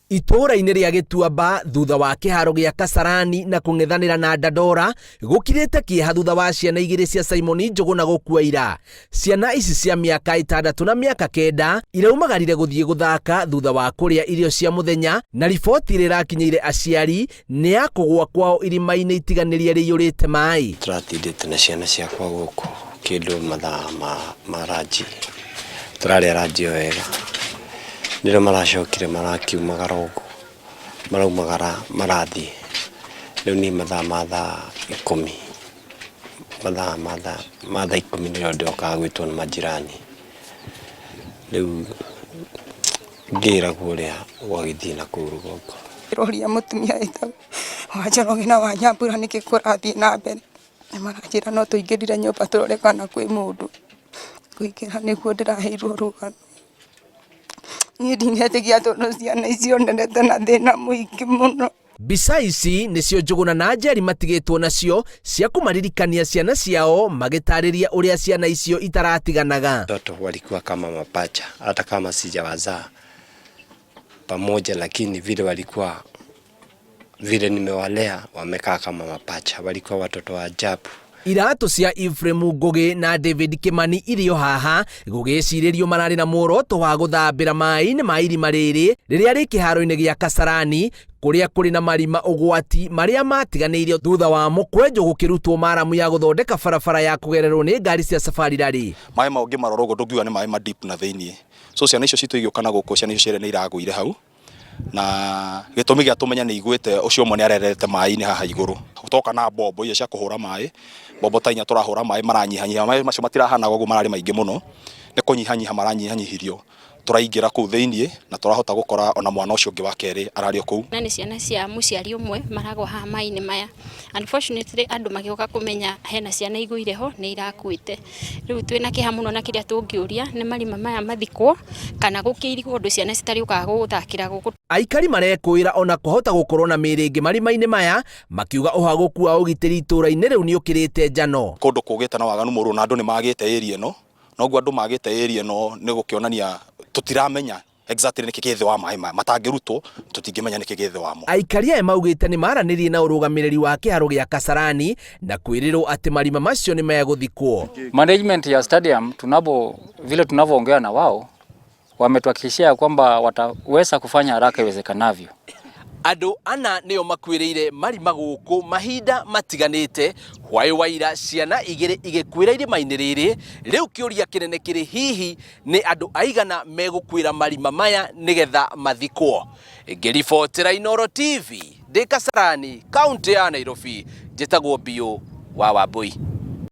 Itura-inĩ rĩa Gĩtuamba thutha wa kĩharo gĩa Kasarani na kũng'ethanĩra na Dandora gũkirĩte kĩeha thutha wa ciana igĩrĩ cia Simon Njogu na gũkua ira. Ciana ici cia mĩaka 6 na mĩaka 9 iraumagarire gũthiĩ gũthaka thutha wa kũrĩa irio cia mũthenya, na riboti ĩrĩa ĩrakinyĩire aciari nĩ ya kũgũa kwao irima-inĩ itiganĩrie rĩiyũrĩte maĩ. Tũratindĩte na ciana ciakwa gũkũ kĩndũ mathaa ma ranji, tũrarĩa ranji wega nĩrĩo maracokire marakiumagara ũguo maraumagara marathiĩ rĩu ni mathaa ma thaa 10 mathaa 10 nĩrĩo ndĩokaga gwĩtwo nĩ majirani rĩu ngĩragwo ũrĩa gwagĩthiĩ na kũu rũgongo. Roria mũtumia wĩtagwo Wanjoroge na Wanyambura nĩkĩ kũrathiĩ na mbere, maranjĩra no tũingĩrire nyũmba tũrore kana kwĩ mũndũ, kũingĩra nĩguo ndĩraheirwo rũgano. Niĩ ndinetĩkia tondũ ciana icio nderete na thĩna mũingĩ mũno. Mbica ici nĩcio Njogu na Nanjeri matigĩtwo nacio cia kũmaririkania ciana ciao, magĩtarĩria ũrĩa ciana icio itaratiganaga. Watoto walikuwa kama mapacha hata kama sijawazaa pamoja, lakini vile nimewalea wamekaa kama mapacha, walikuwa watoto wa ajabu. Iratũ cia Ephraim Ngugi na David Kimani irio haha gũgĩcirĩrio mararĩ na muoroto wa gũthambĩra maĩ-inĩ ma irima rĩrĩ rĩrĩa rĩ kĩharo-inĩ gĩa Kasarani, kũrĩa kũrĩ na marima ũgwati marĩa matiganĩirio thutha wa mũkwenjo gũkĩrutwo maramu ya gũthondeka barabara ya kũgererwo nĩ ngari cia safari rally. Maĩ maũngĩ maroro ũguo ndũngiuga nĩ maĩ ma deep na thĩiniĩ, so ciana icio citũ igĩũka na gũkũ ciana icio nĩ iragũire hau, na gĩtũmi gĩa tũmenya nĩ igwĩte ũcio ũmwe nĩ arerete maĩ-inĩ haha igũrũ. Gũtoka na mbombo iria cia kũhũra maĩ, mbombo ta 4 tũrahũra maĩ maranyihanyihia, maĩ macio matirahana ũguo mararĩ maingĩ mũno, nĩ kũnyihanyiha maranyihanyihirio. Tũraingĩra kũu thĩiniĩ na tũrahota gũkora ona mwana ũcio ũngĩ wa kerĩ ararĩ kũu. Na nĩ ciana cia mũciari ũmwe maragwa haha maĩ-inĩ maya. Unfortunately andũ magĩoka kũmenya hena ciana igũire ho nĩ irakuĩte. Rĩu twĩna kĩeha mũno na kĩrĩa tũngĩũria nĩ marima maya mathikwo kana gũkĩirigwo ũndũ ciana citarĩũkaga gũthakĩra gũkũ. Aikari marekũĩra ona kũhota gũkorwo na mĩĩrĩ ĩngĩ marima-inĩ maya, makiuga ũhagũku wa ũgitĩri itũra-inĩ rĩu nĩ ũkĩrĩte njano. Kũndũ kũgĩte na waganu mũru na andũ nĩ magĩte area ĩno, noguo andũ magĩte area ĩno nĩ gũkĩonania tutiramenya exactly nĩkĩ gĩthĩ wa maĩ maya, matangĩrutwo tũtingĩmenya nĩkĩ gĩthĩ wamo. Aikari aya maugĩte nĩ maranĩrie na ũrũgamĩrĩri wa kĩharo gĩa Kasarani na kwĩrĩrwo atĩ marima macio nĩ megũthikwo. Management ya stadium vile tunavyoongea na wao wametuhakikishia kwamba wataweza kufanya haraka iwezekanavyo. Andũ ana nĩo makwĩrĩire marima gũkũ mahinda matiganĩte, hwaĩ waira ciana igĩrĩ igĩkwĩra irima-inĩ rĩrĩ. Rĩu kĩũria kĩnene kĩrĩ hihi nĩ andũ aigana megũkwĩra marima maya nĩgetha mathikwo. Ngĩribotera Inooro TV ndĩ Kasarani, kaunti ya Nairobi, njĩtagwo Bio wa Wambui.